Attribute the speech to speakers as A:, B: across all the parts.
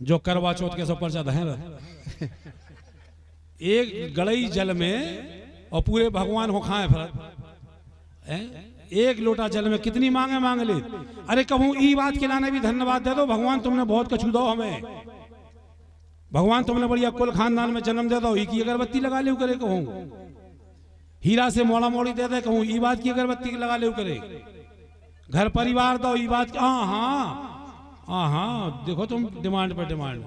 A: जो करवा चौथ के सब पर्चा दहें एक गड़ई जल में और पूरे भगवान को खाए फिर एक लोटा जल में कितनी मांगे मांग ले। अरे कहूँ ई बात के लाने भी धन्यवाद दे दो, भगवान तुमने बहुत कछु दो हमें, भगवान तुमने बढ़िया कुल खानदान में जन्म दे दो, ई की अगरबत्ती लगा ले करे कहूँ, हीरा से मोड़ा मोड़ी दे दे कहूँ, ई बात की अगरबत्ती लगा ले करे, घर परिवार दो, ई बात हाँ हाँ हाँ देखो तुम डिमांड पर डिमांड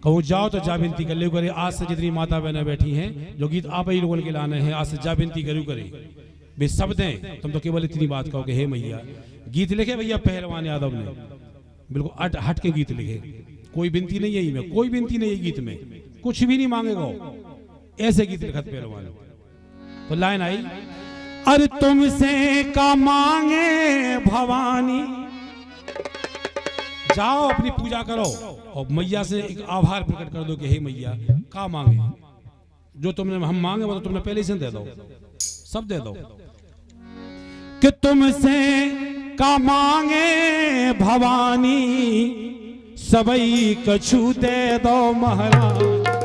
A: कहूँ जाओ तो जा विनती कर ले करे। आज से जितनी माता बहनें बैठी हैं जो गीत आप ही लोगों के लाने हैं, आज से जा विनती करूँ करे वे सब दें। तुम तो केवल इतनी बात कहो कि हे मैया। गीत लिखे भैया पहलवान यादव ने, बिल्कुल हट के गीत लिखे, कोई विनती नहीं है इनमें, कोई विनती नहीं है गीत में, कुछ भी नहीं मांगेगा, ऐसे गीत लिखत पहलवान। तो लाइन आई, अरे तुमसे का मांगे भवानी, जाओ अपनी पूजा करो और मैया से एक आभार प्रकट कर दो कि हे मैया का मांगे, जो तुमने हम मांगे वो तो तुमने पहले से दे दो, सब दे दो। कि तुमसे का मांगे भवानी, सबई कछु दे दो महाराज।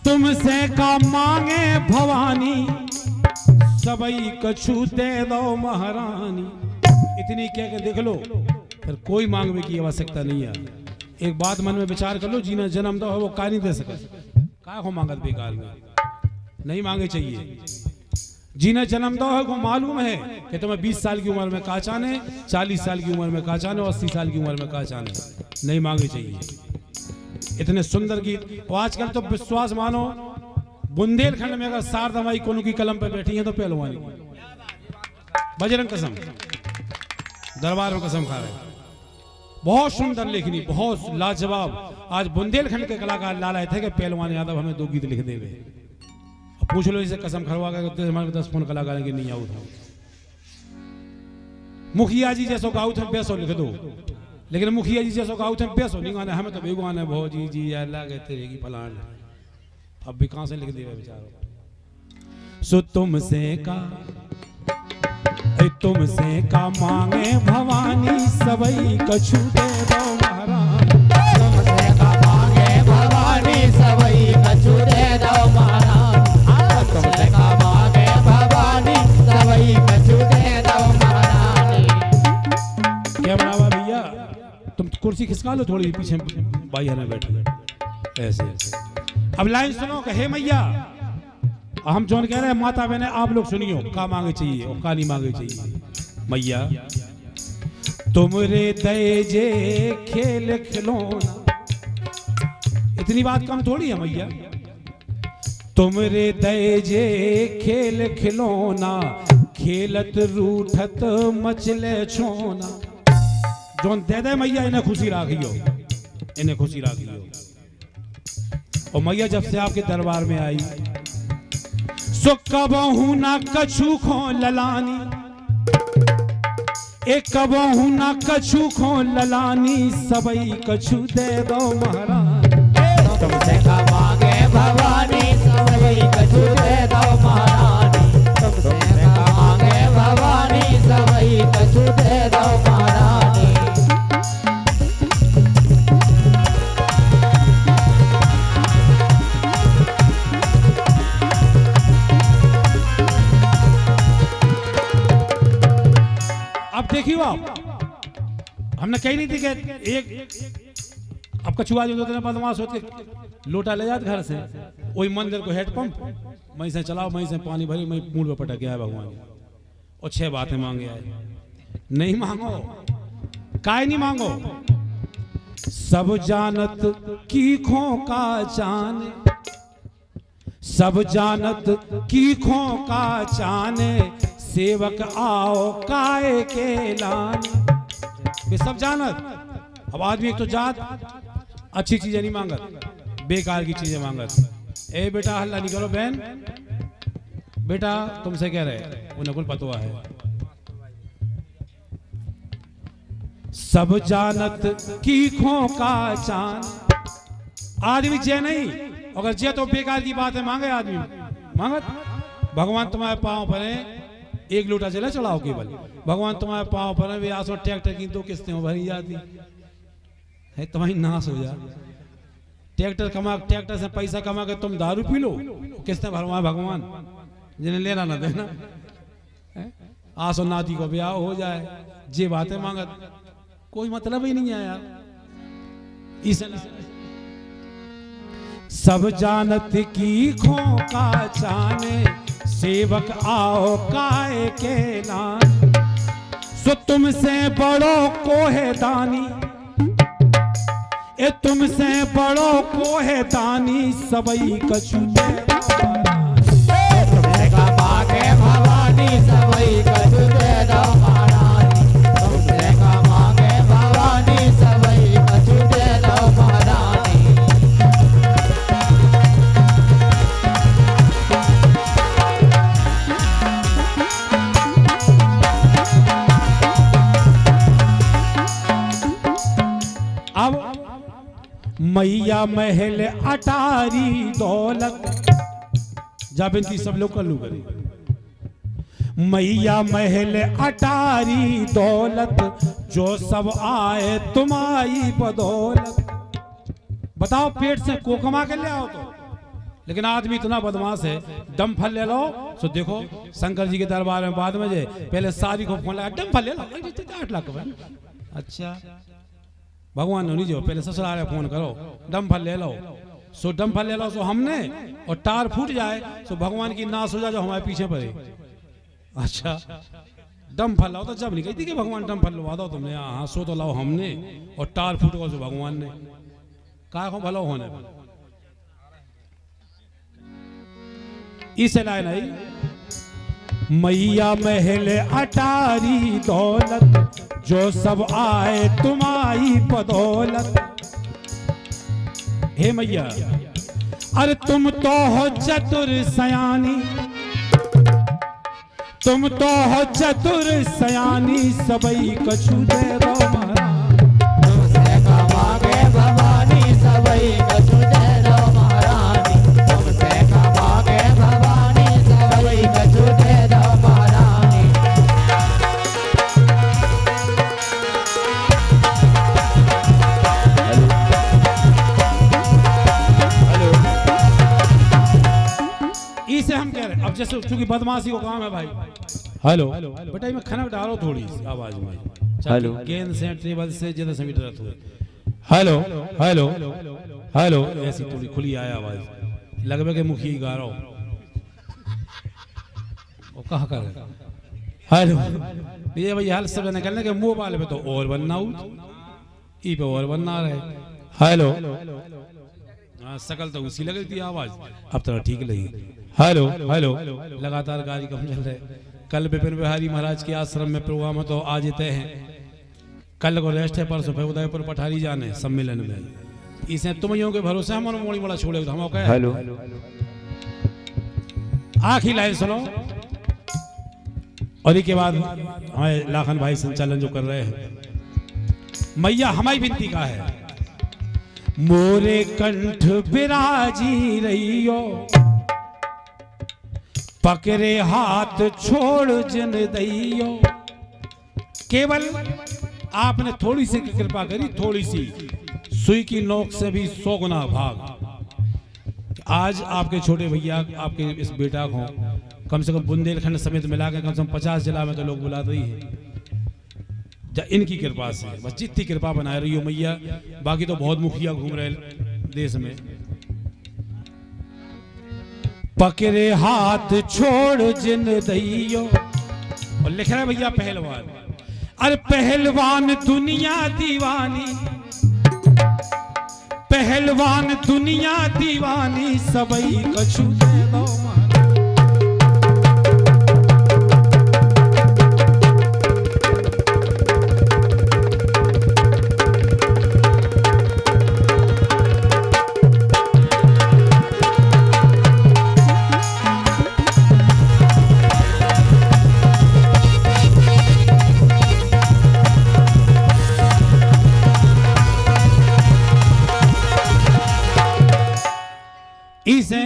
A: तुमसे का मांगे भवानी, सबई कछु दे दो महारानी। इतनी कह के देख लो, फिर कोई मांगने की आवश्यकता नहीं है। एक बात मन में विचार कर लो, जीना जन्म दो है वो का नहीं दे सके, का हो मांगत बेकार में, नहीं मांगे चाहिए। जीना जन्म दो है को मालूम है कि तुम्हें 20 साल की उम्र में का चाहने, 40 साल की उम्र में का चाहने, 80 साल की उम्र में का चाहने, नहीं मांगे चाहिए। इतने सुंदर गीत। और आजकल तो विश्वास मानो बुंदेलखंड में अगर शारदाबाई कोनू की कलम पे बैठी है तो पहलवानी, बजरंग कसम, दरबार में कसम खा रहे, बहुत सुंदर लेखनी, बहुत लाजवाब। आज बुंदेलखंड के कलाकार ला रहे थे कि पहलवान यादव हमें 2 गीत लिख देवे। पूछ लो इसे कसम खरवा के हमारे 10 फोन कलाकार के नहीं आऊ था। मुखिया जी जैसो गाऊ थे पैसो लिख दो, लेकिन मुखिया जी जैसो गाऊ थे पैसो नहीं गाने, हमें तो बेगुआने भौजी जी अल्लाह कहते रहेगी फलान, अब भी कहां से लिख दिया बेचारो। सो तुमसे का मांगे भवानी, सबई कछु दे दो महाराज।
B: तुमसे का मांगे भवानी, सबई कछु दे दो महाराज। तुमसे का मांगे भवानी, सबई कछु दे दो महारानी।
A: क्या बनावा भैया, तुम कुर्सी खिसका लो थोड़ी, पीछे भाई ने बैठे ऐसे। अब लाइन सुनो कि हे मैया, हम जोन कह रहे हैं माता बहने आप लोग सुनियो, का मांगे चाहिए और का नहीं मांगे चाहिए। मैया तुमरे दे जे खेल खिलौना, इतनी बात कम थोड़ी है मैया। तुमरे दे जे खेल खिलौना, खेलत रूठत मचले छोना। जोन दे दे मैया इन्हें खुशी राखियो, इन्हें खुशी राखियो। और मैया जब से आपके दरबार में आई, सो कबहू ना कछु खो ललानी, एक कबहू ना कछु खो ललानी, सबई कछु दे दो महाराज।
B: तुमसे का मांगे भवानी, सबई कछु दे दो महारानी। तुमसे का मांगे भवानी, सबई कछु दे दो महारानी।
A: अब देखियो आप, हमने कही नहीं थी कि एक अब कछुआ जो दो बदमाश होते लोटा ले जाते घर से, वही मंदिर को हेड पंप वहीं से चलाओ, वहीं से पानी भरी, वहीं मूल पे पटक गया है भगवान। और 6 बातें मांगे आए, नहीं मांगो, काय नहीं मांगो, सब जानत कीखों का जाने, सब जानत कीखों का जाने, सेवक आओ काय के लाने। वे सब जानत। अब आदमी एक तो जात अच्छी चीजें नहीं मांगत, बेकार की चीजें मांगत। ए बेटा हल्ला नहीं करो बहन, बेटा तुमसे कह रहे, उन्हें कुल पतवा है। सब जानत कीखों का चान, आदमी जे नहीं, अगर जे तो बेकार की बात है मांगे आदमी मांगत। भगवान तुम्हारे पांव पर है, एक लोटा चला चढ़ाओ केवल, भगवान तुम्हारे पांव पर है, वे आसो ट्रैक्टर की तो किस्तें भरी जाती है, तुम्हारी नाश हो जा। ट्रैक्टर से पैसा कमा के तुम दारू पी लो, किस्तें भरवाए भगवान, जिन्हें लेना ना देना। आसो नाती को ब्याह हो जाए, जे बातें मांगत, कोई मतलब ही नहीं है यार। सब जानत की खो का जाने, सेवक आओ काय के लान। सो तुमसे बड़ो कोहे दानी, ए तुमसे बड़ो कोहे दानी, सबई कछु
B: मांगे भवानी सबई कछु दे दो महारानी। तुमसे मांगे भवानी सबई कछु दे दो महारानी।
A: मैया महल अटारी दौलत, जा बिनती सब लोग कर लू करें। मैया महल अटारी दौलत, जो सब आए तुम्हारी बदौलत। बताओ पेट से को कमा के ले आओ तो, लेकिन आदमी इतना बदमाश है, दम फल ले लो। सो देखो शंकर जी के दरबार में बाद में जे पहले सारी को फोन लगा, दम फल ले लो, 8 लाख का। अच्छा भगवान ने नहीं जो पहले ससुराल फोन करो, दम फल ले लो। सो दम फल ले लो सो हमने, और टार फूट जाए सो भगवान की नाश हो जाए जो हमारे पीछे पड़े। अच्छा दम फल लाओ तो जब नहीं कहती कि भगवान दम फल लवा दो तुमने, हाँ सो तो लाओ हमने, और टार फूट गो सो भगवान ने, का को भलो होने इसे लाए नहीं। मैया महल अटारी दौलत, जो सब आए तुम्हारी बदौलत। हे मैया अरे तुम तो हो चतुर सयानी, तुम तो हो चतुर सयानी, सबई कछु दे दो महारानी।
B: तुमसे मांगे भवानी सबई कछु दे दो महारानी। तुमसे मांगे भवानी सबई कछु दे दो महारानी।
A: इसे हम कह रहे अब जैसे चूंकि बदमाशी को काम है भाई। हेलो बेटा मैं खाना डालो थोड़ी सी आवाज में, हेलो गेंद से टेबल से ज्यादा से मीटर हुए। हेलो हेलो हेलो ऐसी थोड़ी खुली आया आवाज, लगभग के मुखी गा रहा हूं वो कहा कर। हेलो ये भाई हाल सब निकलने के मुंह वाले पे तो और बनना ई पे और बनना रहे। हेलो सकल तो उसी लग रही थी आवाज, अब तो ठीक लगी। हेलो हेलो लगातार कार्यक्रम चल रहे। कल विपिन बिहारी महाराज के आश्रम में प्रोग्राम है तो आज तय है, कल को रेस्ट है, परसों फिर उदयपुर पठारी जाने सम्मेलन में। इसे तुम के भरोसे हम मोड़ी बड़ा छोड़े हम कहे। हेलो आखिरी लाइन सुनो और इसके बाद हमारे लाखन भाई संचालन जो कर रहे हैं। मैया हमारी विनती का है, मोरे कंठ विराजी रहियो, पकड़े हाथ छोड़ जिन दइयो। केवल आपने थोड़ी सी कृपा करी, थोड़ी सी सुई की नोक से भी 100 गुना भाग। आज आपके छोटे भैया आपके इस बेटा को कम से कम बुंदेलखंड समेत मिला के कम से कम 50 जिला में तो लोग बुलाते ही हैं। इनकी कृपा से बस जितनी कृपा बनाए रही हो मैया, बाकी तो बहुत मुखिया घूम रहे देश में। पकड़े हाथ छोड़ जिन दइयो, और लिख रहा है भैया पहलवान। अरे पहलवान दुनिया दीवानी, पहलवान दुनिया दीवानी सबई कछु दे दो महारानी। इसे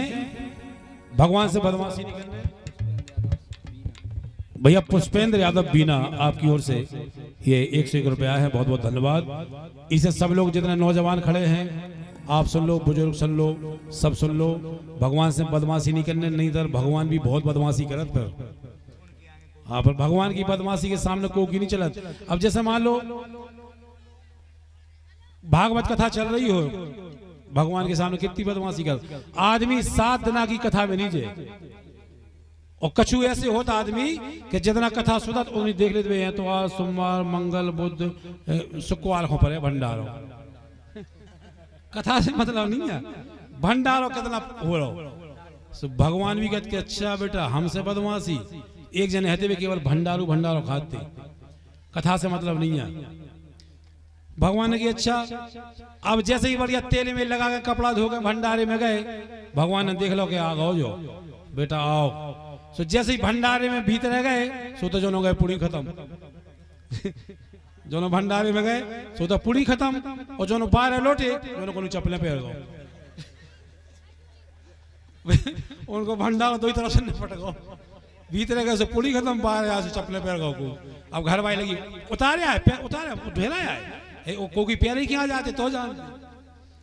A: भगवान से बदमाशी नहीं करने। भैया पुष्पेंद्र यादव बीना आपकी ओर से ये 101 रुपया है, बहुत बहुत धन्यवाद। इसे सब लोग जितने नौजवान खड़े हैं आप सुन लो, बुजुर्ग सुन लो, सब सुन लो। भगवान से बदमाशी नहीं करने, नहीं तो भगवान भी बहुत बदमाशी करत पर। हाँ, पर भगवान की बदमाशी के सामने कोई नहीं चलत। अब जैसे मान लो भागवत कथा चल रही हो, भगवान के सामने कितनी बदमाशी कर। आदमी 7 दिन की कथा में नहीं जाए, और कछु ऐसे होता आदमी कि जितना कथा सुधा उतनी देख लेते हैं। तो आज सोमवार मंगल बुध शुक्रवार को पड़े भंडारो, कथा से मतलब नहीं है, भंडारो कितना हो रहा। सो भगवान भी कहते अच्छा बेटा हमसे बदमाशी, एक जने रहते हुए केवल भंडारू भंडारो खाते, कथा से मतलब नहीं है। भगवान ने कि अच्छा, अब जैसे ही बढ़िया तेल में लगा के कपड़ा धो के भंडारे में गए, भगवान ने देख लो कि आ गओ जो बेटा आओ। सो जैसे ही भंडारे में भीतर गए सो तो जोनो गए पूरी खत्म जोनो भंडारे में गए सो तो पूरी खत्म, और जोनो बाहर लौटे जोनो को चप्पलें पहन गो उनको भंडारा दो ही तरफ से निपट गो। भीतर गए सो पूरी खत्म, बाहर आया सो चप्पलें पहन गो को। अब घर वाली लगी उतारे आए, उतारे ढेला आए कोई प्यारे ही क्या जाते तो जान।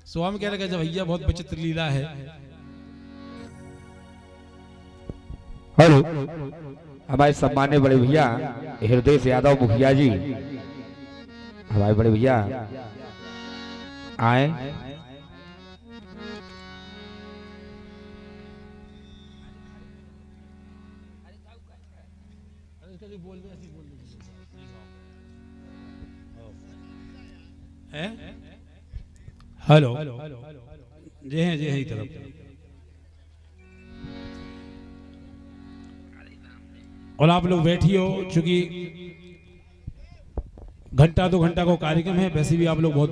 A: सो हम कह रहे जब भैया बहुत विचित्र लीला है।
B: हेलो, हमारे सम्मान्य बड़े भैया हृदय से यादव मुखिया जी, हमारे बड़े भैया आए।
A: हेलो जे हैं जी तरफ। और आप लोग बैठी हो, चूंकि घंटा 2 घंटा को कार्यक्रम है, वैसे भी आप लोग बहुत